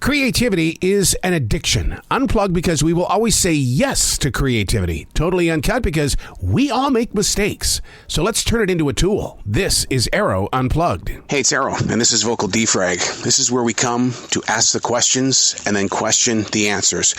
Creativity is an addiction. Unplugged because we will always say yes to creativity. Totally Uncut because we all make mistakes. So let's turn it into a tool. This is Arroe Unplugged. Hey, it's Arroe, and this is Vocal Defrag. This is where we come to ask the questions and then question the answers.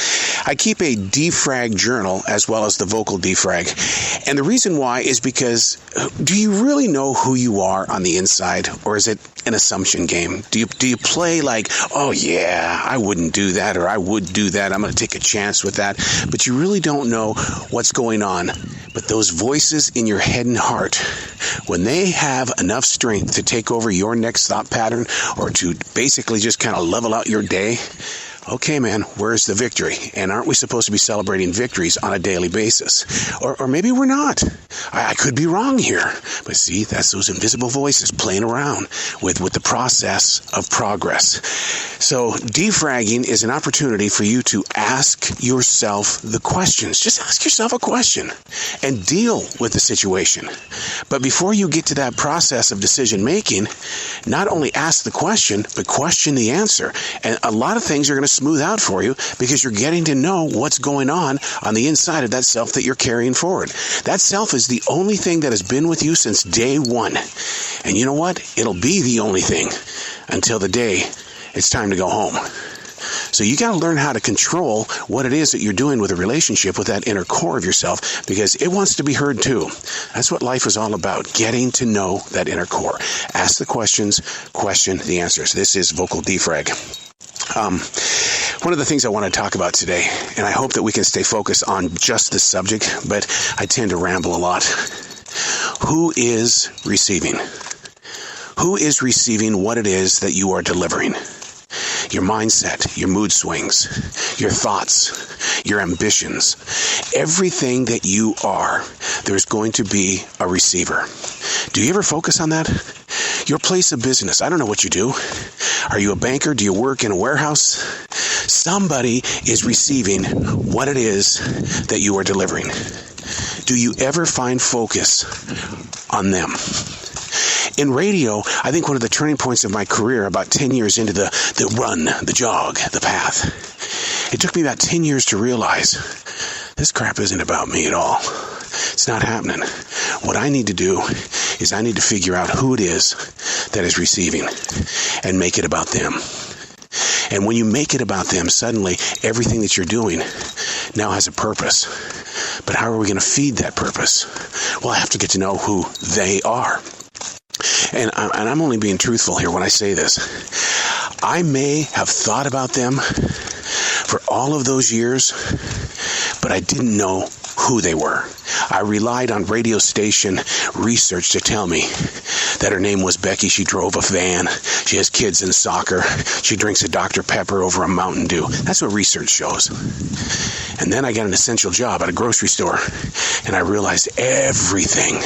I keep a defrag journal as well as the Vocal Defrag. And the reason why is because do you really know who you are on the inside, or is it an assumption game? Do you play like, oh yeah, I wouldn't do that, or I would do that, I'm going to take a chance with that, but you really don't know what's going on. But those voices in your head and heart, when they have enough strength to take over your next thought pattern or to basically just kind of level out your day, okay, man, where's the victory? And aren't we supposed to be celebrating victories on a daily basis? Or maybe we're not. I could be wrong here. But see, that's those invisible voices playing around with the process of progress. So defragging is an opportunity for you to ask yourself the questions. Just ask yourself a question and deal with the situation. But before you get to that process of decision making, not only ask the question, but question the answer. And a lot of things are going to smooth out for you because you're getting to know what's going on the inside of that self that you're carrying forward. That self is the only thing that has been with you since day one. And you know what? It'll be the only thing until the day it's time to go home. So you got to learn how to control what it is that you're doing with a relationship with that inner core of yourself, because it wants to be heard too. That's what life is all about, getting to know that inner core. Ask the questions, question the answers. This is Vocal Defrag. One of the things I want to talk about today, and I hope that we can stay focused on just this subject, but I tend to ramble a lot. Who is receiving? Who is receiving what it is that you are delivering? Your mindset, your mood swings, your thoughts, your ambitions, everything that you are, there's going to be a receiver. Do you ever focus on that? Your place of business, I don't know what you do. Are you a banker? Do you work in a warehouse? Somebody is receiving what it is that you are delivering. Do you ever find focus on them? In radio, I think one of the turning points of my career, about 10 years into the run, the jog, the path, it took me about 10 years to realize this crap isn't about me at all. It's not happening. What I need to do is I need to figure out who it is that is receiving and make it about them. And when you make it about them, suddenly everything that you're doing now has a purpose. But how are we going to feed that purpose? Well, I have to get to know who they are. And I'm only being truthful here when I say this. I may have thought about them for all of those years, but I didn't know who they were. I relied on radio station research to tell me that her name was Becky. She drove a van. She has kids in soccer. She drinks a Dr. Pepper over a Mountain Dew. That's what research shows. And then I got an essential job at a grocery store, and I realized everything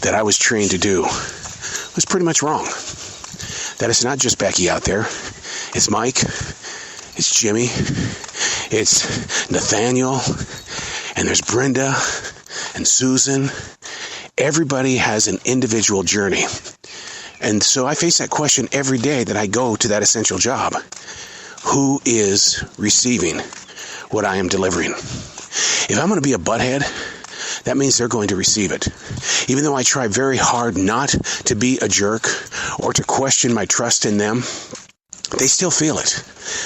that I was trained to do was pretty much wrong. That it's not just Becky out there. It's Mike. It's Jimmy. It's Nathaniel. And there's Brenda and Susan. Everybody has an individual journey. And so I face that question every day that I go to that essential job. Who is receiving what I am delivering? If I'm going to be a butthead, that means they're going to receive it. Even though I try very hard not to be a jerk or to question my trust in them, they still feel it.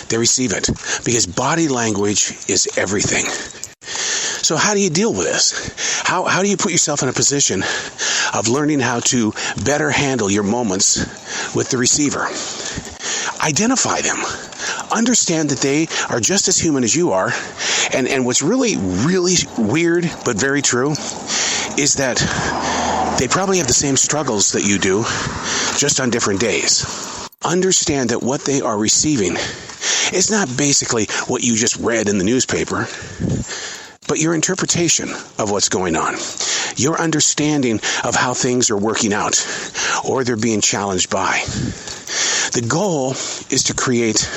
They receive it. Because body language is everything. So how do you deal with this? How do you put yourself in a position of learning how to better handle your moments with the receiver? Identify them. Understand that they are just as human as you are. And what's really, really weird, but very true, is that they probably have the same struggles that you do, just on different days. Understand that what they are receiving is not basically what you just read in the newspaper, but your interpretation of what's going on, your understanding of how things are working out, or they're being challenged by. The goal is to create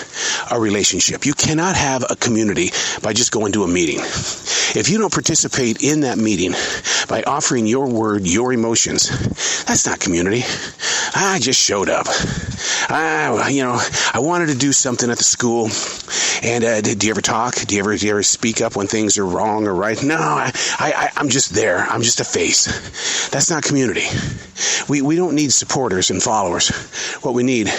a relationship. You cannot have a community by just going to a meeting. If you don't participate in that meeting by offering your word, your emotions, that's not community. I just showed up. I wanted to do something at the school. And do you ever talk? Do you ever speak up when things are wrong or right? No, I'm just there. I'm just a face. That's not community. We don't need supporters and followers. What we need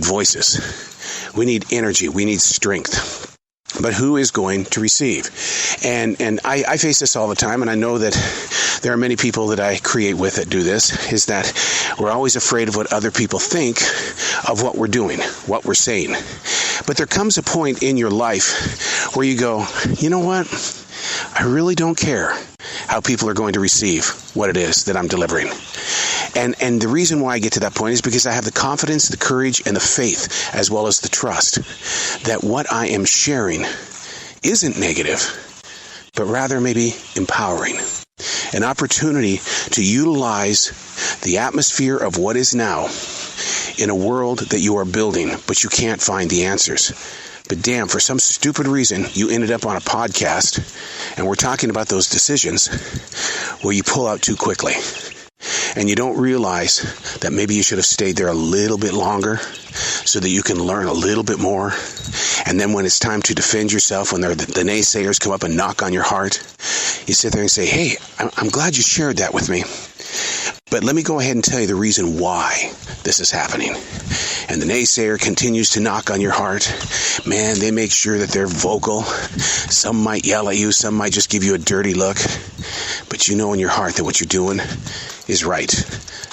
voices. We need energy. We need strength. But who is going to receive? And I face this all the time, and I know that there are many people that I create with that do this, is that we're always afraid of what other people think of what we're doing, what we're saying. But there comes a point in your life where you go, you know what? I really don't care how people are going to receive what it is that I'm delivering. And the reason why I get to that point is because I have the confidence, the courage, and the faith, as well as the trust, that what I am sharing isn't negative, but rather maybe empowering. An opportunity to utilize the atmosphere of what is now in a world that you are building, but you can't find the answers. But damn, for some stupid reason, you ended up on a podcast, and we're talking about those decisions where you pull out too quickly. And you don't realize that maybe you should have stayed there a little bit longer so that you can learn a little bit more. And then when it's time to defend yourself, when the naysayers come up and knock on your heart, you sit there and say, hey, I'm glad you shared that with me. But let me go ahead and tell you the reason why this is happening. And the naysayer continues to knock on your heart. Man, they make sure that they're vocal. Some might yell at you. Some might just give you a dirty look. But you know in your heart that what you're doing is right.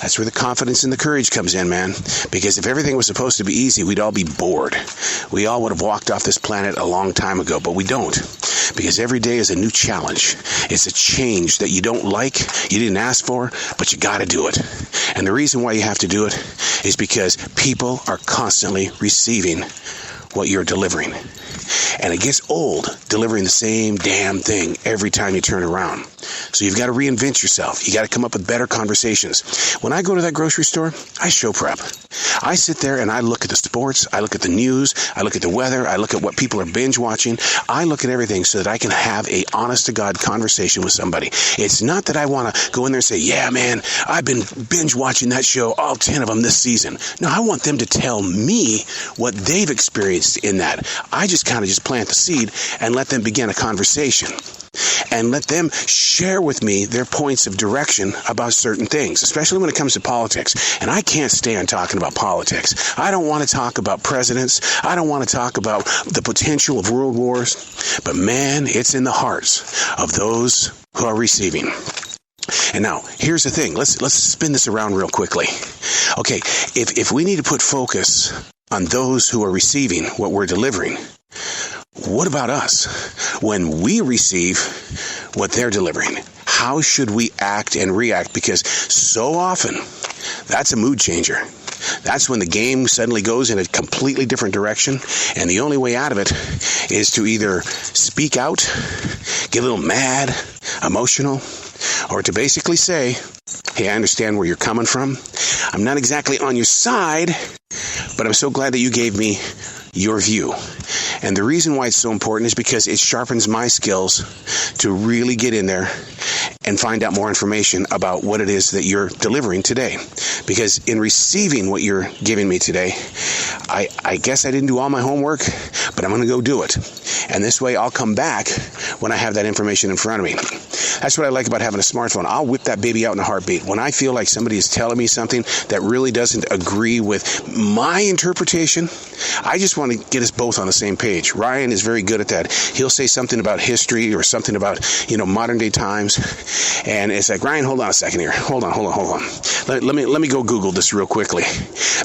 That's where the confidence and the courage comes in, man. Because if everything was supposed to be easy, we'd all be bored. We all would have walked off this planet a long time ago, but we don't. Because every day is a new challenge. It's a change that you don't like, you didn't ask for, but you got to do it. And the reason why you have to do it is because people are constantly receiving what you're delivering. And it gets old delivering the same damn thing every time you turn around. So you've got to reinvent yourself. You got to come up with better conversations. When I go to that grocery store, I show prep. I sit there and I look at the sports, I look at the news, I look at the weather, I look at what people are binge watching. I look at everything so that I can have a honest to God conversation with somebody. It's not that I want to go in there and say, yeah, man, I've been binge watching that show, all 10 of them this season. No, I want them to tell me what they've experienced in that. I just kind of just plant the seed and let them begin a conversation. And let them share with me their points of direction about certain things, especially when it comes to politics. And I can't stand talking about politics. I don't want to talk about presidents. I don't want to talk about the potential of world wars. But man, it's in the hearts of those who are receiving. And now, here's the thing. Let's spin this around real quickly. Okay, if we need to put focus on those who are receiving what we're delivering, what about us when we receive what they're delivering? How should we act and react? Because so often, that's a mood changer. That's when the game suddenly goes in a completely different direction, and the only way out of it is to either speak out, get a little mad, emotional, or to basically say, hey, I understand where you're coming from. I'm not exactly on your side, but I'm so glad that you gave me your view. And the reason why it's so important is because it sharpens my skills to really get in there and find out more information about what it is that you're delivering today. Because in receiving what you're giving me today, I guess I didn't do all my homework, but I'm going to go do it. And this way I'll come back when I have that information in front of me. That's what I like about having a smartphone. I'll whip that baby out in a heartbeat. When I feel like somebody is telling me something that really doesn't agree with my interpretation, I just want to get us both on the same page. Ryan is very good at that. He'll say something about history or something about, modern day times. And it's like, Ryan, hold on a second here. Hold on. Let me go Google this real quickly.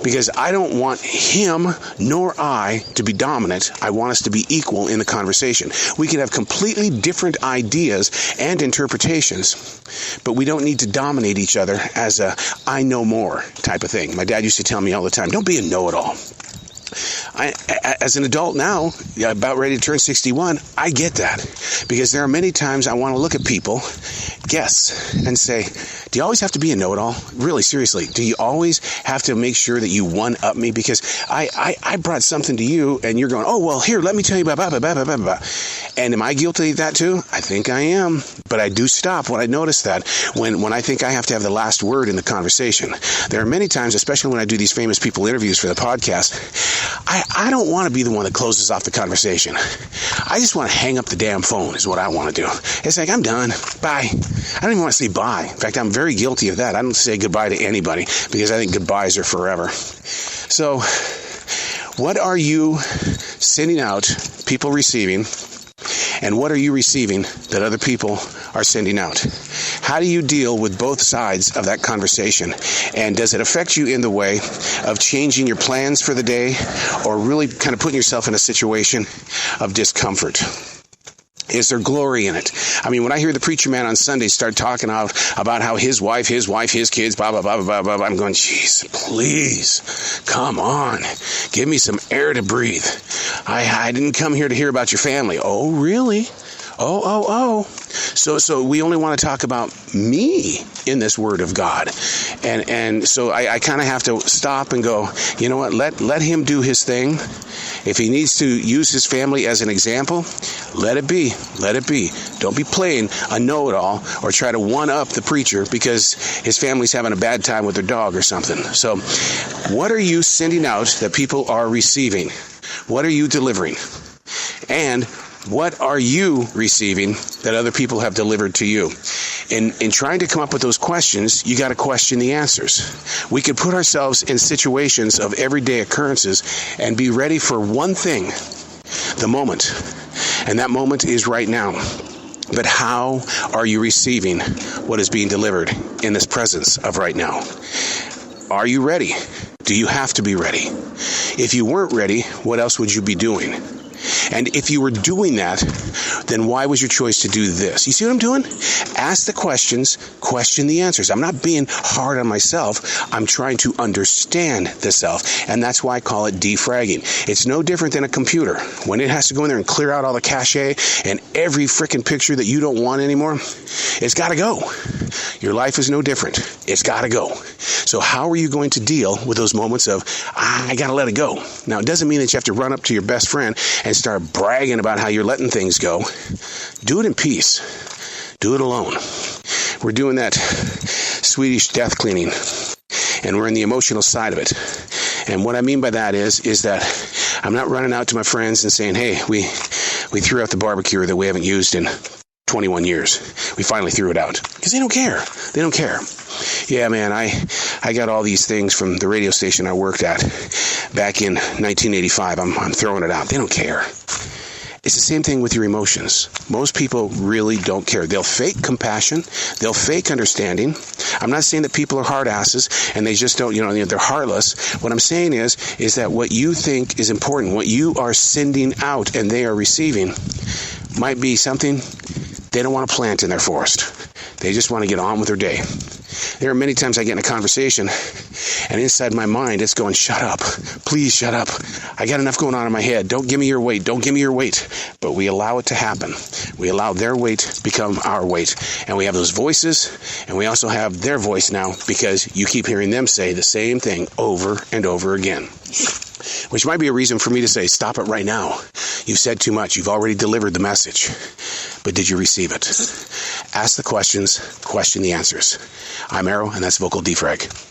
Because I don't want him nor I to be dominant. I want us to be equal in the conversation. We can have completely different ideas and interpretations, but we don't need to dominate each other as a I know more type of thing. My dad used to tell me all the time, don't be a know-it-all. as an adult now, about ready to turn 61, I get that. Because there are many times I want to look at people, guess, and say, do you always have to be a know-it-all? Really, seriously, do you always have to make sure that you one-up me? Because I brought something to you, and you're going, oh, well, here, let me tell you about blah, blah, blah, blah, blah. And am I guilty of that too? I think I am. But I do stop when I notice that, when I think I have to have the last word in the conversation. There are many times, especially when I do these famous people interviews for the podcast, I don't want to be the one that closes off the conversation. I just want to hang up the damn phone is what I want to do. It's like, I'm done. Bye. I don't even want to say bye. In fact, I'm very guilty of that. I don't say goodbye to anybody because I think goodbyes are forever. So, what are you sending out, people receiving, and what are you receiving that other people are sending out? How do you deal with both sides of that conversation? And does it affect you in the way of changing your plans for the day or really kind of putting yourself in a situation of discomfort? Is there glory in it? I mean, when I hear the preacher man on Sunday start talking about how his wife, his kids, blah, blah, blah, blah, blah, blah, I'm going, jeez, please, come on. Give me some air to breathe. I didn't come here to hear about your family. Oh, really? Oh. So we only want to talk about me in this Word of God. And so I kind of have to stop and go, you know what, let him do his thing. If he needs to use his family as an example, let it be. Let it be. Don't be playing a know-it-all or try to one-up the preacher because his family's having a bad time with their dog or something. So what are you sending out that people are receiving? What are you delivering? And what are you receiving that other people have delivered to you? In trying to come up with those questions, you got to question the answers. We could put ourselves in situations of everyday occurrences and be ready for one thing, the moment. And that moment is right now. But how are you receiving what is being delivered in this presence of right now? Are you ready? Do you have to be ready? If you weren't ready, what else would you be doing? And if you were doing that, then why was your choice to do this? You see what I'm doing? Ask the questions, question the answers. I'm not being hard on myself. I'm trying to understand the self. And that's why I call it defragging. It's no different than a computer. When it has to go in there and clear out all the cache and every freaking picture that you don't want anymore, it's got to go. Your life is no different. It's got to go. So how are you going to deal with those moments of, I got to let it go? Now, it doesn't mean that you have to run up to your best friend and start bragging about how you're letting things go. Do it in peace. Do it alone. We're doing that Swedish death cleaning, and we're in the emotional side of it. And what I mean by that is that I'm not running out to my friends and saying, hey, we threw out the barbecue that we haven't used in 21 years. We finally threw it out. Because they don't care. They don't care. Yeah, man, I got all these things from the radio station I worked at back in 1985. I'm throwing it out. They don't care. It's the same thing with your emotions. Most people really don't care. They'll fake compassion. They'll fake understanding. I'm not saying that people are hard asses and they just don't, they're heartless. What I'm saying is that what you think is important, what you are sending out and they are receiving, might be something they don't want to plant in their forest. They just want to get on with their day. There are many times I get in a conversation and inside my mind it's going, shut up. Please shut up. I got enough going on in my head. Don't give me your weight. Don't give me your weight. But we allow it to happen. We allow their weight to become our weight. And we have those voices and we also have their voice now because you keep hearing them say the same thing over and over again. Which might be a reason for me to say, stop it right now. You've said too much. You've already delivered the message. But did you receive it? Ask the questions, question the answers. I'm Arroe, and that's Vocal Defrag.